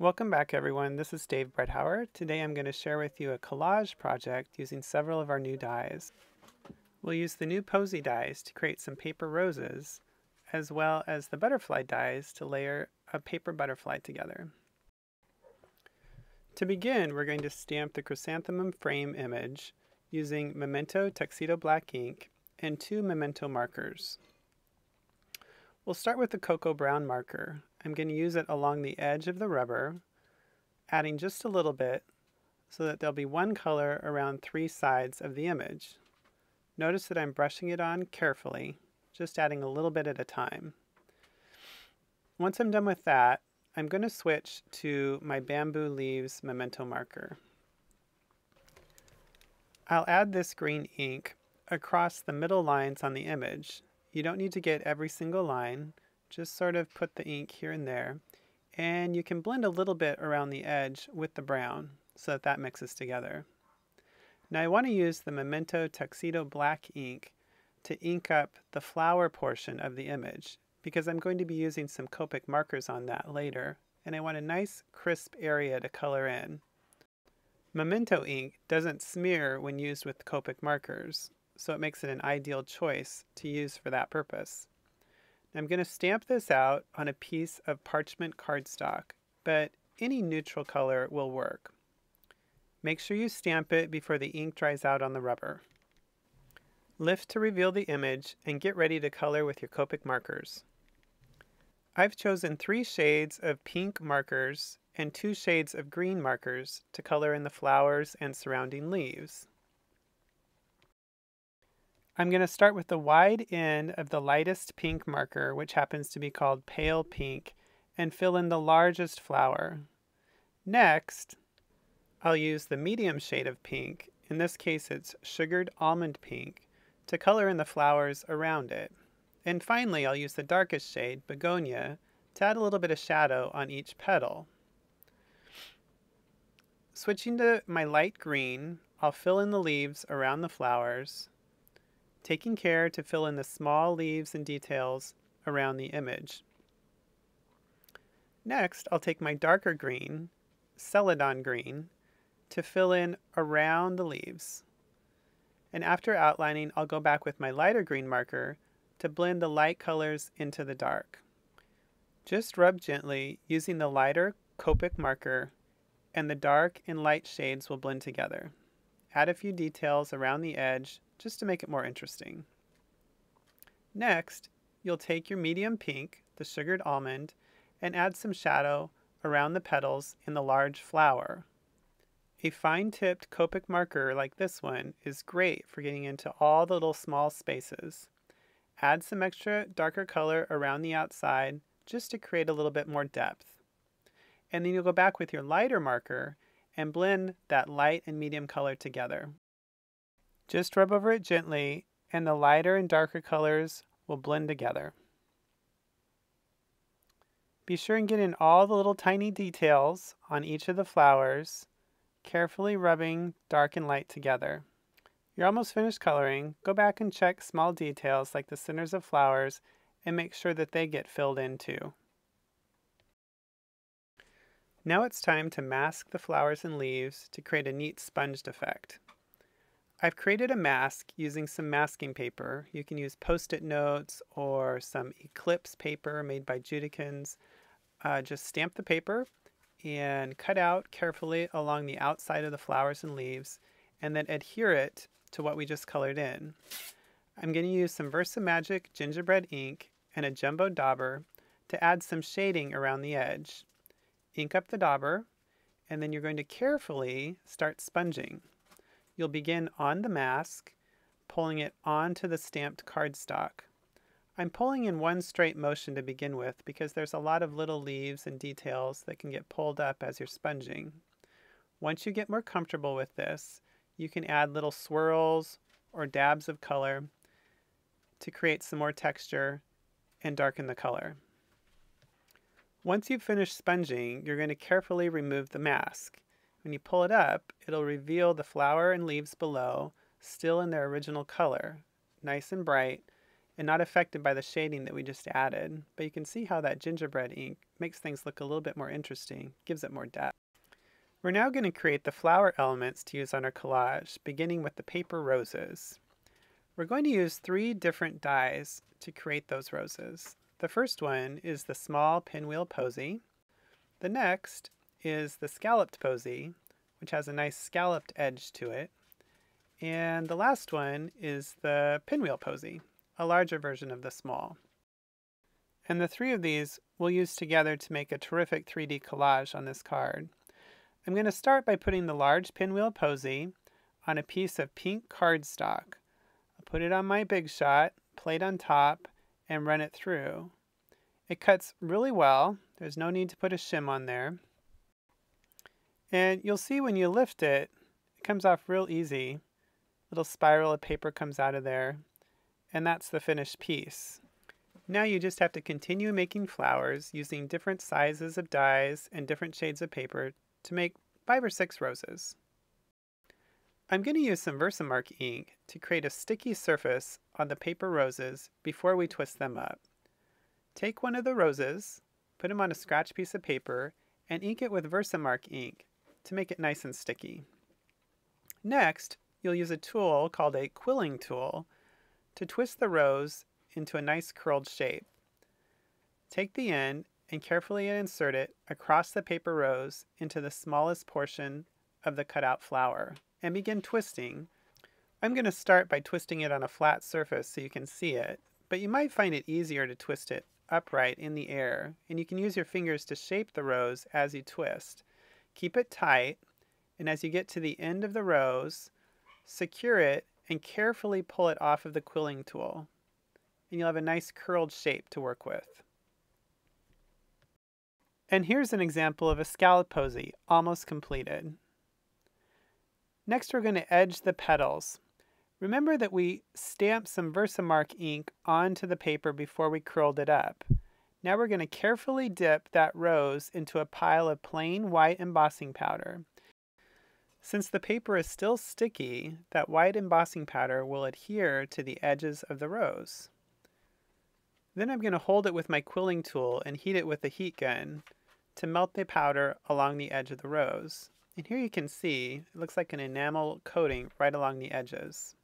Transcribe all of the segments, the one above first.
Welcome back everyone, this is Dave Bredhauer. Today I'm going to share with you a collage project using several of our new dies. We'll use the new Posie dies to create some paper roses, as well as the butterfly dies to layer a paper butterfly together. To begin, we're going to stamp the Chrysanthemum Frame image using Memento Tuxedo Black ink and 2 Memento markers. We'll start with the cocoa brown marker. I'm going to use it along the edge of the rubber, adding just a little bit so that there'll be one color around 3 sides of the image. Notice that I'm brushing it on carefully, just adding a little bit at a time. Once I'm done with that, I'm going to switch to my Bamboo Leaves Memento marker. I'll add this green ink across the middle lines on the image. You don't need to get every single line, just sort of put the ink here and there, and you can blend a little bit around the edge with the brown so that that mixes together. Now I want to use the Memento Tuxedo Black ink to ink up the flower portion of the image because I'm going to be using some Copic markers on that later, and I want a nice crisp area to color in. Memento ink doesn't smear when used with Copic markers, so it makes it an ideal choice to use for that purpose. I'm going to stamp this out on a piece of parchment cardstock, but any neutral color will work. Make sure you stamp it before the ink dries out on the rubber. Lift to reveal the image and get ready to color with your Copic markers. I've chosen 3 shades of pink markers and 2 shades of green markers to color in the flowers and surrounding leaves. I'm going to start with the wide end of the lightest pink marker, which happens to be called pale pink, and fill in the largest flower. Next, I'll use the medium shade of pink, in this case it's sugared almond pink, to color in the flowers around it. And finally, I'll use the darkest shade, begonia, to add a little bit of shadow on each petal. Switching to my light green, I'll fill in the leaves around the flowers, taking care to fill in the small leaves and details around the image. Next, I'll take my darker green, celadon green, to fill in around the leaves. And after outlining, I'll go back with my lighter green marker to blend the light colors into the dark. Just rub gently using the lighter Copic marker, and the dark and light shades will blend together. Add a few details around the edge just to make it more interesting. Next, you'll take your medium pink, the sugared almond, and add some shadow around the petals in the large flower. A fine-tipped Copic marker like this one is great for getting into all the little small spaces. Add some extra darker color around the outside just to create a little bit more depth. And then you'll go back with your lighter marker and blend that light and medium color together. Just rub over it gently, and the lighter and darker colors will blend together. Be sure and get in all the little tiny details on each of the flowers, carefully rubbing dark and light together. You're almost finished coloring. Go back and check small details like the centers of flowers and make sure that they get filled in too. Now it's time to mask the flowers and leaves to create a neat sponged effect. I've created a mask using some masking paper. You can use Post-it notes or some Eclipse paper made by Judikins. Just stamp the paper and cut out carefully along the outside of the flowers and leaves, and then adhere it to what we just colored in. I'm going to use some Versamagic gingerbread ink and a jumbo dauber to add some shading around the edge. Ink up the dauber, and then you're going to carefully start sponging. You'll begin on the mask, pulling it onto the stamped cardstock. I'm pulling in one straight motion to begin with because there's a lot of little leaves and details that can get pulled up as you're sponging. Once you get more comfortable with this, you can add little swirls or dabs of color to create some more texture and darken the color. Once you've finished sponging, you're going to carefully remove the mask. When you pull it up, it'll reveal the flower and leaves below, still in their original color, nice and bright, and not affected by the shading that we just added. But you can see how that gingerbread ink makes things look a little bit more interesting, gives it more depth. We're now going to create the flower elements to use on our collage, beginning with the paper roses. We're going to use 3 different dies to create those roses. The first one is the small Pinwheel Posie. The next is the Scalloped Posie, which has a nice scalloped edge to it. And the last one is the Pinwheel Posie, a larger version of the small. And the 3 of these we'll use together to make a terrific 3D collage on this card. I'm going to start by putting the large Pinwheel Posie on a piece of pink cardstock. I'll put it on my Big Shot, plate on top, and run it through. It cuts really well. There's no need to put a shim on there. And you'll see when you lift it, it comes off real easy. Little spiral of paper comes out of there, and that's the finished piece. Now you just have to continue making flowers using different sizes of dies and different shades of paper to make 5 or 6 roses. I'm going to use some Versamark ink to create a sticky surface on the paper roses before we twist them up. Take one of the roses, put them on a scratch piece of paper, and ink it with Versamark ink to make it nice and sticky. Next, you'll use a tool called a Quilling tool to twist the rose into a nice curled shape. Take the end and carefully insert it across the paper rose into the smallest portion of the cutout flower and begin twisting. I'm going to start by twisting it on a flat surface so you can see it, but you might find it easier to twist it upright in the air, and you can use your fingers to shape the rose as you twist. Keep it tight, and as you get to the end of the rose, secure it and carefully pull it off of the Quilling tool, and you'll have a nice curled shape to work with. And here's an example of a Scalloped Posie, almost completed. Next we're going to edge the petals. Remember that we stamped some Versamark ink onto the paper before we curled it up. Now we're going to carefully dip that rose into a pile of plain white embossing powder. Since the paper is still sticky, that white embossing powder will adhere to the edges of the rose. Then I'm going to hold it with my Quilling tool and heat it with a heat gun to melt the powder along the edge of the rose. And here you can see, it looks like an enamel coating right along the edges.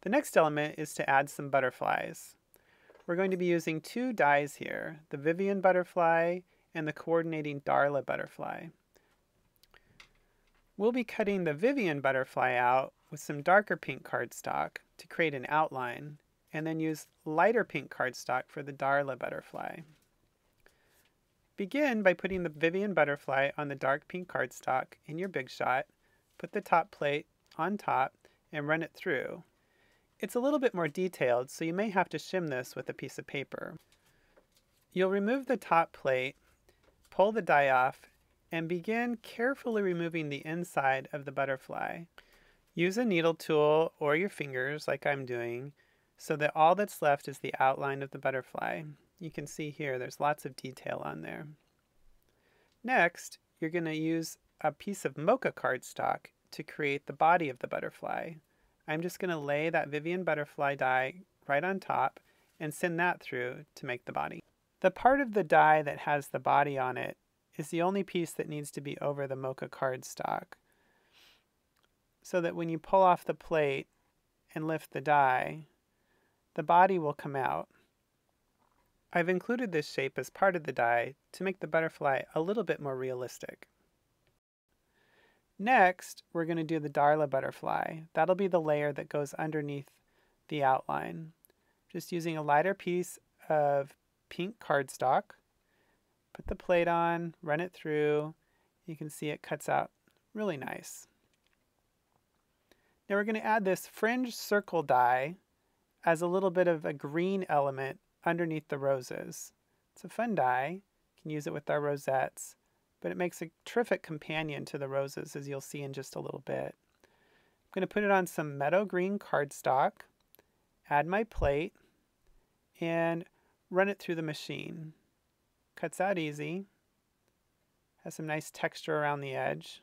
The next element is to add some butterflies. We're going to be using 2 dies here, the Vivian butterfly and the coordinating Darla butterfly. We'll be cutting the Vivian butterfly out with some darker pink cardstock to create an outline, and then use lighter pink cardstock for the Darla butterfly. Begin by putting the Vivian butterfly on the dark pink cardstock in your Big Shot, put the top plate on top, and run it through. It's a little bit more detailed, so you may have to shim this with a piece of paper. You'll remove the top plate, pull the die off, and begin carefully removing the inside of the butterfly. Use a needle tool or your fingers, like I'm doing, so that all that's left is the outline of the butterfly. You can see here there's lots of detail on there. Next, you're going to use a piece of mocha cardstock to create the body of the butterfly. I'm just going to lay that Vivian butterfly die right on top and send that through to make the body. The part of the die that has the body on it is the only piece that needs to be over the mocha cardstock, so that when you pull off the plate and lift the die, the body will come out. I've included this shape as part of the die to make the butterfly a little bit more realistic. Next, we're going to do the Darla butterfly. That'll be the layer that goes underneath the outline. Just using a lighter piece of pink cardstock, put the plate on, run it through. You can see it cuts out really nice. Now we're going to add this fringe circle die as a little bit of a green element underneath the roses. It's a fun die. You can use it with our rosettes, but it makes a terrific companion to the roses, as you'll see in just a little bit. I'm going to put it on some meadow green cardstock, add my plate, and run it through the machine. Cuts out easy, has some nice texture around the edge.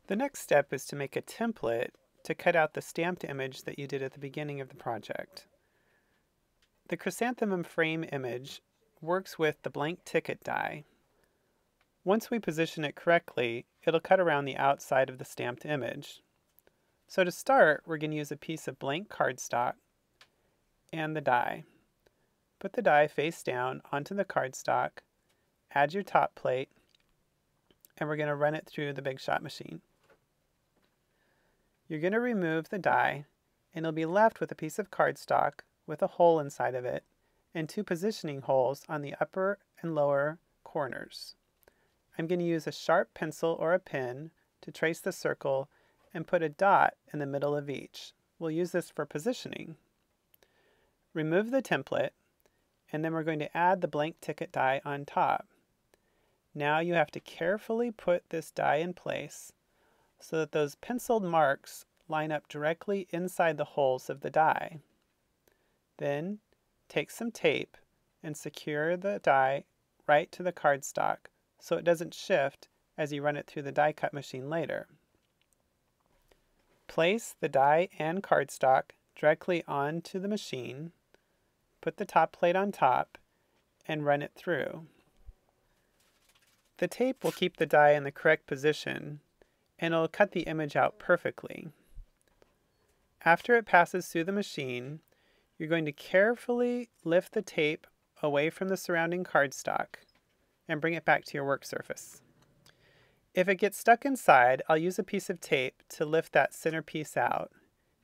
The next step is to make a template to cut out the stamped image that you did at the beginning of the project. The Chrysanthemum Frame image works with the blank ticket die. Once we position it correctly, it'll cut around the outside of the stamped image. So to start, we're going to use a piece of blank cardstock and the die. Put the die face down onto the cardstock, add your top plate, and we're going to run it through the Big Shot machine. You're going to remove the die, and you'll be left with a piece of cardstock with a hole inside of it and two positioning holes on the upper and lower corners. I'm going to use a sharp pencil or a pen to trace the circle and put a dot in the middle of each. We'll use this for positioning. Remove the template, and then we're going to add the blank ticket die on top. Now you have to carefully put this die in place so that those penciled marks line up directly inside the holes of the die. Then take some tape and secure the die right to the cardstock so it doesn't shift as you run it through the die cut machine later. Place the die and cardstock directly onto the machine, put the top plate on top, and run it through. The tape will keep the die in the correct position, and it'll cut the image out perfectly. After it passes through the machine, you're going to carefully lift the tape away from the surrounding cardstock and bring it back to your work surface. If it gets stuck inside, I'll use a piece of tape to lift that center piece out,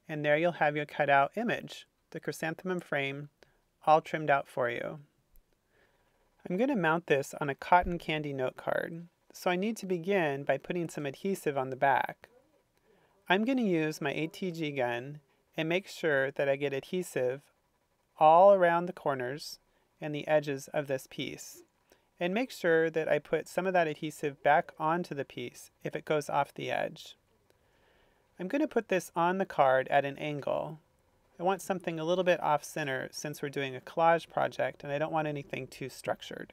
and there you'll have your cut out image, the Chrysanthemum Frame, all trimmed out for you. I'm going to mount this on a cotton candy note card, so I need to begin by putting some adhesive on the back. I'm going to use my ATG gun and make sure that I get adhesive all around the corners and the edges of this piece. And make sure that I put some of that adhesive back onto the piece if it goes off the edge. I'm going to put this on the card at an angle. I want something a little bit off center since we're doing a collage project and I don't want anything too structured.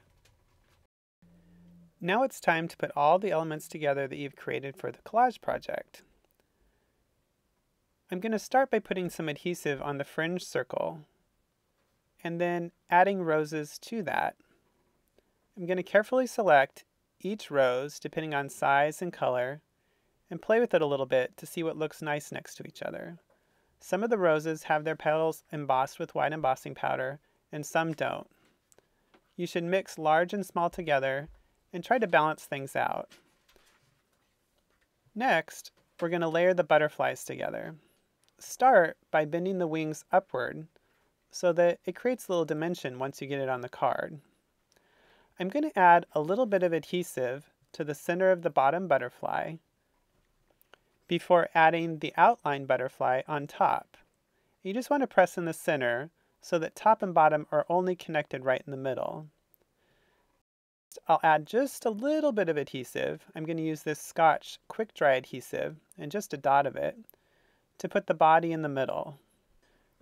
Now it's time to put all the elements together that you've created for the collage project. I'm going to start by putting some adhesive on the fringe circle and then adding roses to that. I'm going to carefully select each rose depending on size and color and play with it a little bit to see what looks nice next to each other. Some of the roses have their petals embossed with white embossing powder and some don't. You should mix large and small together and try to balance things out. Next, we're going to layer the butterflies together. Start by bending the wings upward so that it creates a little dimension once you get it on the card. I'm going to add a little bit of adhesive to the center of the bottom butterfly before adding the outline butterfly on top. You just want to press in the center so that top and bottom are only connected right in the middle. I'll add just a little bit of adhesive. I'm going to use this Scotch quick dry adhesive and just a dot of it to put the body in the middle.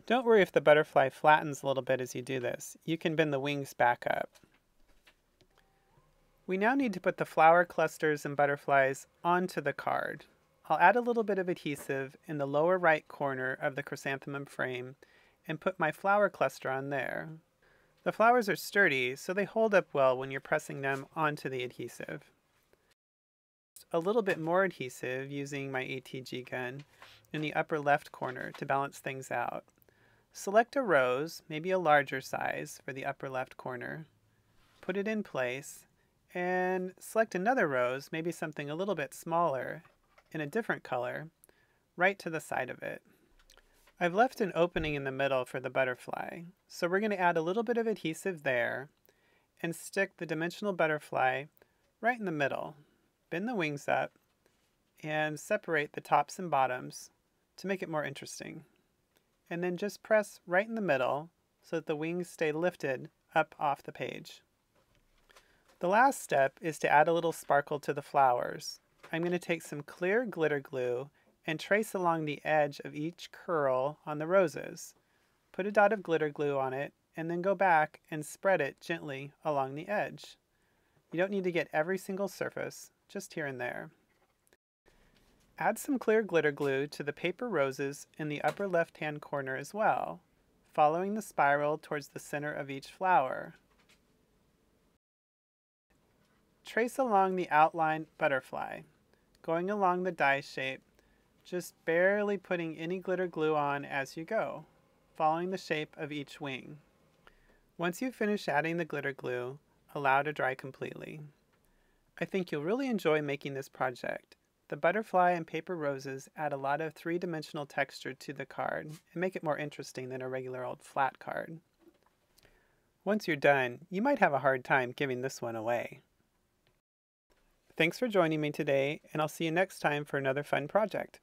Don't worry if the butterfly flattens a little bit as you do this. You can bend the wings back up. We now need to put the flower clusters and butterflies onto the card. I'll add a little bit of adhesive in the lower right corner of the chrysanthemum frame and put my flower cluster on there. The flowers are sturdy, so they hold up well when you're pressing them onto the adhesive. A little bit more adhesive using my ATG gun in the upper left corner to balance things out. Select a rose, maybe a larger size for the upper left corner. Put it in place and select another rose, maybe something a little bit smaller in a different color, right to the side of it. I've left an opening in the middle for the butterfly, so we're going to add a little bit of adhesive there and stick the dimensional butterfly right in the middle. Bend the wings up and separate the tops and bottoms to make it more interesting. And then just press right in the middle so that the wings stay lifted up off the page. The last step is to add a little sparkle to the flowers. I'm going to take some clear glitter glue and trace along the edge of each curl on the roses. Put a dot of glitter glue on it and then go back and spread it gently along the edge. You don't need to get every single surface, just here and there. Add some clear glitter glue to the paper roses in the upper left-hand corner as well, following the spiral towards the center of each flower. Trace along the outline butterfly, going along the die shape, just barely putting any glitter glue on as you go, following the shape of each wing. Once you finish adding the glitter glue, allow to dry completely. I think you'll really enjoy making this project. The butterfly and paper roses add a lot of three-dimensional texture to the card and make it more interesting than a regular old flat card. Once you're done, you might have a hard time giving this one away. Thanks for joining me today, and I'll see you next time for another fun project.